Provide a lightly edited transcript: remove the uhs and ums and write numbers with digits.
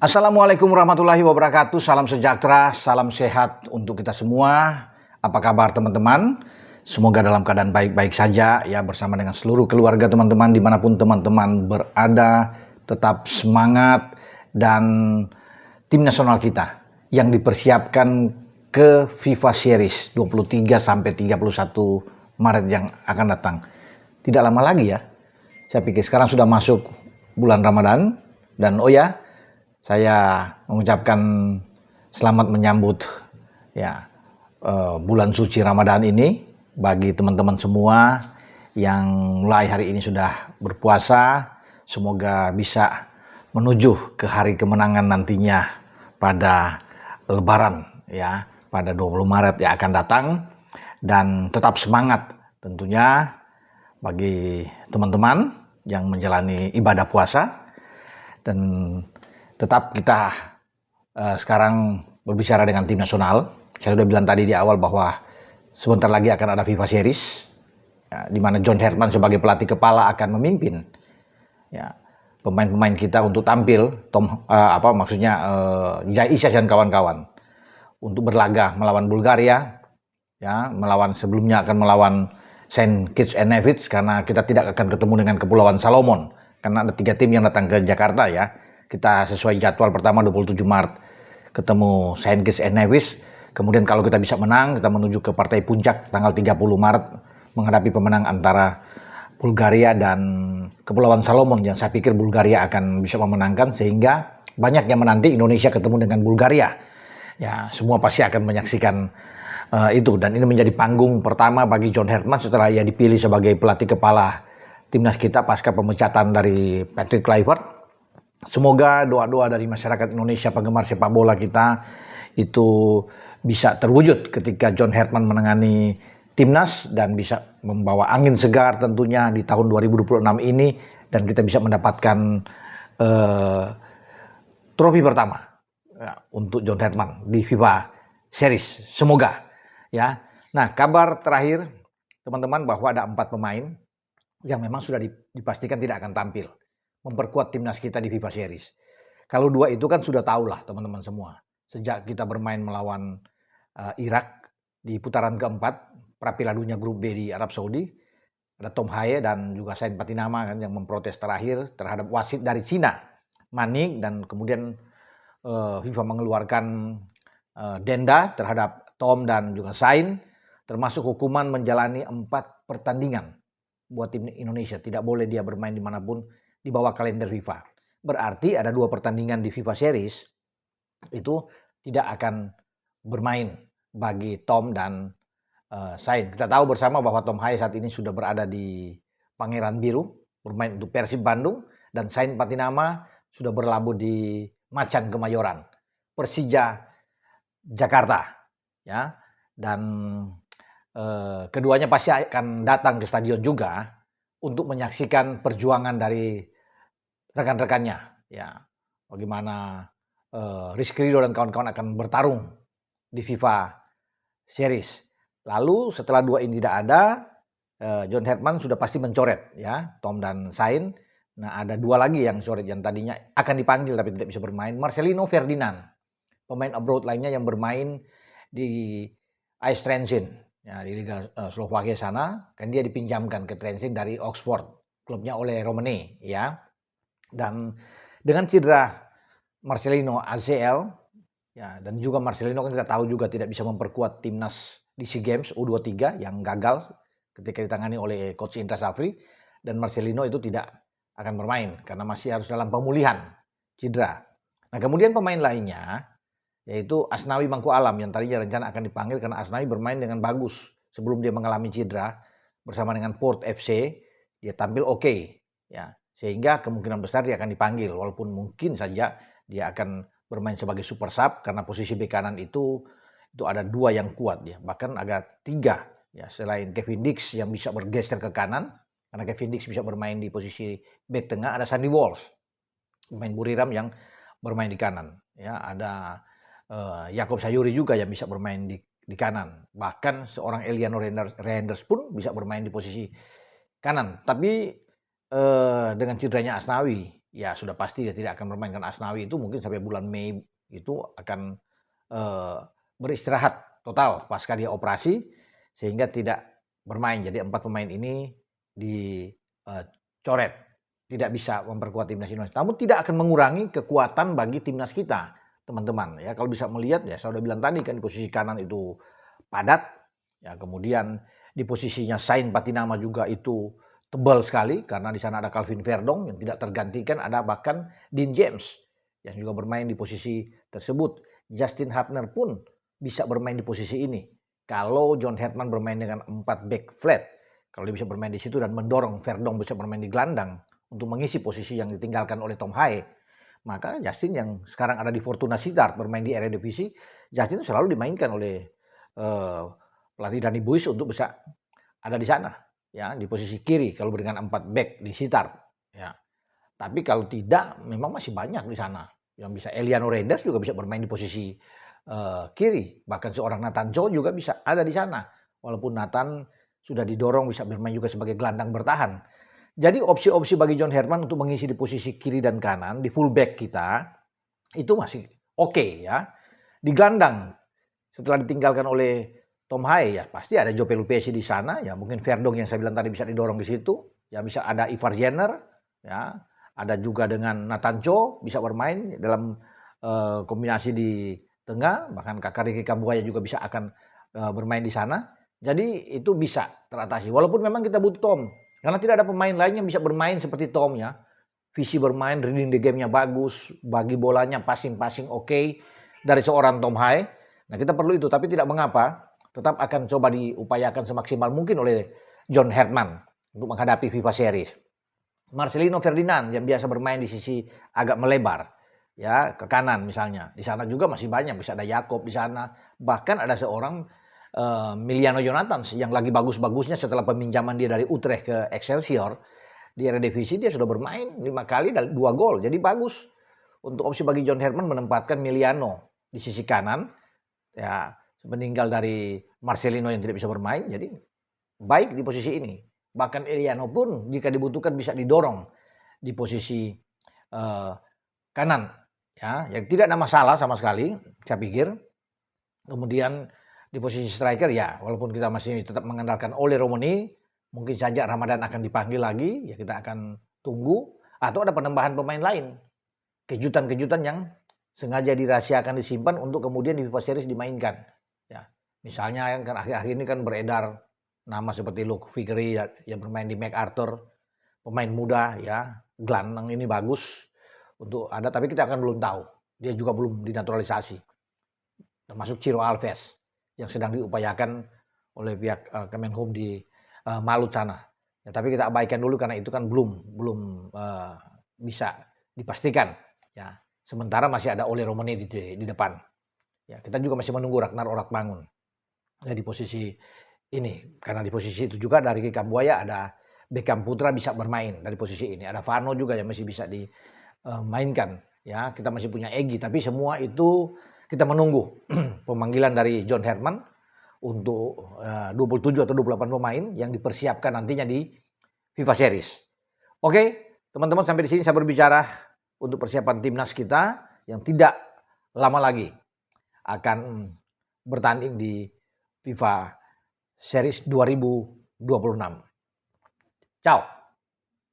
Assalamualaikum warahmatullahi wabarakatuh. Salam sejahtera, salam sehat untuk kita semua. Apa kabar teman-teman? Semoga dalam keadaan baik-baik saja ya, bersama dengan seluruh keluarga teman-teman dimanapun teman-teman berada. Tetap semangat, dan tim nasional kita yang dipersiapkan ke FIFA Series 23 sampai 31 Maret yang akan datang. Tidak lama lagi ya. Saya pikir sekarang sudah masuk bulan Ramadan, dan saya mengucapkan selamat menyambut bulan suci Ramadan ini bagi teman-teman semua yang mulai hari ini sudah berpuasa. Semoga bisa menuju ke hari kemenangan nantinya pada Lebaran ya, pada 20 Maret yang akan datang. Dan tetap semangat tentunya bagi teman-teman yang menjalani ibadah puasa. Dan tetap kita sekarang berbicara dengan tim nasional. Saya sudah bilang tadi di awal bahwa sebentar lagi akan ada FIFA Series, ya, di mana John Herman sebagai pelatih kepala akan memimpin ya pemain-pemain kita untuk tampil, Jai Isyas dan kawan-kawan untuk berlaga melawan Bulgaria, ya, sebelumnya akan melawan Saint Kitts and Nevis, karena kita tidak akan ketemu dengan Kepulauan Salomon karena ada 3 tim yang datang ke Jakarta ya. Kita sesuai jadwal pertama 27 Maret ketemu Saint Kitts and Nevis. Kemudian kalau kita bisa menang, kita menuju ke partai puncak tanggal 30 Maret menghadapi pemenang antara Bulgaria dan Kepulauan Salomon, yang saya pikir Bulgaria akan bisa memenangkan, sehingga banyak yang menanti Indonesia ketemu dengan Bulgaria. Ya, semua pasti akan menyaksikan itu, dan ini menjadi panggung pertama bagi John Herman setelah ia dipilih sebagai pelatih kepala timnas kita pasca pemecatan dari Patrick Kluivert. Semoga doa-doa dari masyarakat Indonesia, penggemar sepak bola kita, itu bisa terwujud ketika John Herman menangani timnas dan bisa membawa angin segar tentunya di tahun 2026 ini, dan kita bisa mendapatkan trofi pertama ya, untuk John Herman di FIFA Series. Semoga ya. Nah, kabar terakhir teman-teman bahwa ada 4 pemain yang memang sudah dipastikan tidak akan tampil memperkuat timnas kita di FIFA Series. Kalau 2 itu kan sudah tahu lah teman-teman semua. Sejak kita bermain melawan Irak di putaran keempat Piala Dunia Grup B di Arab Saudi, ada Tom Haye dan juga Sain Patinama kan yang memprotes terakhir terhadap wasit dari Cina, Manik, dan kemudian FIFA mengeluarkan denda terhadap Tom dan juga Sain, termasuk hukuman menjalani 4 pertandingan buat tim Indonesia. Tidak boleh dia bermain dimanapun di bawah kalender FIFA. Berarti ada 2 pertandingan di FIFA Series itu tidak akan bermain bagi Tom dan Sain. Kita tahu bersama bahwa Tom Haye saat ini sudah berada di Pangeran Biru bermain untuk Persib Bandung, dan Sain Patinama sudah berlabuh di Macan Kemayoran, Persija Jakarta ya. Dan keduanya pasti akan datang ke stadion juga untuk menyaksikan perjuangan dari rekan-rekannya ya, bagaimana Rizky Ridho dan kawan-kawan akan bertarung di FIFA Series. Lalu setelah 2 ini tidak ada, John Herman sudah pasti mencoret ya Tom dan Sain. Nah, ada 2 lagi yang coret yang tadinya akan dipanggil tapi tidak bisa bermain. Marcelino Ferdinand, pemain abroad lainnya yang bermain di AS Trenčín ya, di Liga Slovakia sana, kan dia dipinjamkan ke Trenčín dari Oxford, klubnya oleh Romane ya. Dan dengan cedera Marcelino ACL ya, dan juga Marcelino kan kita tahu juga tidak bisa memperkuat timnas di SEA Games U23 yang gagal ketika ditangani oleh coach Indra Safri, dan Marcelino itu tidak akan bermain karena masih harus dalam pemulihan cedera. Nah, kemudian pemain lainnya yaitu Asnawi Mangku Alam yang tadinya rencana akan dipanggil karena Asnawi bermain dengan bagus sebelum dia mengalami cedera bersama dengan Port FC, dia tampil oke ya. Sehingga kemungkinan besar dia akan dipanggil, walaupun mungkin saja dia akan bermain sebagai super sub karena posisi bek kanan itu ada 2 yang kuat ya, bahkan ada 3 ya, selain Kevin Dix yang bisa bergeser ke kanan karena Kevin Dix bisa bermain di posisi bek tengah, ada Sandy Walsh pemain Buriram yang bermain di kanan ya, ada Yakob Sayuri juga yang bisa bermain di kanan, bahkan seorang Eliano Reinders pun bisa bermain di posisi kanan. Tapi dengan cederanya Asnawi ya sudah pasti dia tidak akan bermain, kan Asnawi itu mungkin sampai bulan Mei itu akan beristirahat total pasca dia operasi sehingga tidak bermain. Jadi 4 pemain ini dicoret, tidak bisa memperkuat timnas Indonesia. Namun tidak akan mengurangi kekuatan bagi timnas kita, teman-teman. Ya kalau bisa melihat ya saya sudah bilang tadi kan di posisi kanan itu padat, ya kemudian di posisinya Sain Patinama juga itu tebal sekali karena di sana ada Calvin Verdong yang tidak tergantikan, ada bahkan Dean James yang juga bermain di posisi tersebut. Justin Hubner pun bisa bermain di posisi ini. Kalau John Hetman bermain dengan 4 back flat, kalau dia bisa bermain di situ dan mendorong Verdong bisa bermain di gelandang untuk mengisi posisi yang ditinggalkan oleh Tom Haye, maka Justin yang sekarang ada di Fortuna Sittard bermain di Eredivisie, Justin selalu dimainkan oleh pelatih Danny Buis untuk bisa ada di sana, ya di posisi kiri kalau dengan 4 back di Sittard, ya. Tapi kalau tidak, memang masih banyak di sana yang bisa. Eliano Redas juga bisa bermain di posisi kiri, bahkan seorang Nathan Cho juga bisa ada di sana. Walaupun Nathan sudah didorong bisa bermain juga sebagai gelandang bertahan. Jadi opsi-opsi bagi John Herman untuk mengisi di posisi kiri dan kanan di fullback kita itu masih oke, ya. Di gelandang setelah ditinggalkan oleh Tom Haye ya pasti ada Joe Pelupesi di sana, ya mungkin Verdong yang saya bilang tadi bisa didorong di situ, ya bisa ada Ivar Jenner, ya ada juga dengan Nathan Cho bisa bermain dalam kombinasi di tengah, bahkan kakak Ricky Kambuaya juga bisa akan bermain di sana. Jadi itu bisa teratasi. Walaupun memang kita butuh Tom, karena tidak ada pemain lain yang bisa bermain seperti Tom, ya. Visi bermain, reading the game-nya bagus, bagi bolanya passing-passing oke dari seorang Tom Haye. Nah kita perlu itu, tapi tidak mengapa, tetap akan coba diupayakan semaksimal mungkin oleh John Herman untuk menghadapi FIFA Series. Marcelino Ferdinand yang biasa bermain di sisi agak melebar, ya ke kanan misalnya. Di sana juga masih banyak, bisa ada Jakob di sana. Bahkan ada seorang Miliano Jonathans yang lagi bagus-bagusnya setelah peminjaman dia dari Utrecht ke Excelsior di Eredivisie, dia sudah bermain 5 kali dan 2 gol. Jadi bagus. Untuk opsi bagi John Herman menempatkan Miliano di sisi kanan, ya meninggal dari Marcelino yang tidak bisa bermain, jadi baik di posisi ini. Bahkan Eliano pun jika dibutuhkan bisa didorong di posisi kanan, ya yang tidak ada masalah sama sekali saya pikir. Kemudian di posisi striker ya walaupun kita masih tetap mengandalkan Ole Romoni, mungkin saja Ramadan akan dipanggil lagi, ya kita akan tunggu, atau ada penambahan pemain lain, kejutan-kejutan yang sengaja dirahasiakan disimpan untuk kemudian di FIFA Series dimainkan, ya. Misalnya yang kan akhir-akhir ini kan beredar nama seperti Luke Vickery yang bermain di MacArthur, pemain muda, ya gelandang ini bagus untuk ada, tapi kita akan belum tahu, dia juga belum dinaturalisasi. Termasuk Ciro Alves yang sedang diupayakan oleh pihak Kemenhub di Malut sana. Ya, tapi kita abaikan dulu karena itu kan belum bisa dipastikan, ya. Sementara masih ada Ole Romani di depan. Ya, kita juga masih menunggu Ragnar Oratmangun, ya, di posisi ini. Karena di posisi itu juga dari Kambuaya ada Beckham Putra bisa bermain dari posisi ini. Ada Vano juga yang masih bisa dimainkan. Ya, kita masih punya Egy, tapi semua itu kita menunggu pemanggilan dari John Herman untuk 27 atau 28 pemain yang dipersiapkan nantinya di FIFA Series. Oke, teman-teman, sampai di sini saya berbicara untuk persiapan timnas kita yang tidak lama lagi akan bertanding di FIFA Series 2026. Ciao.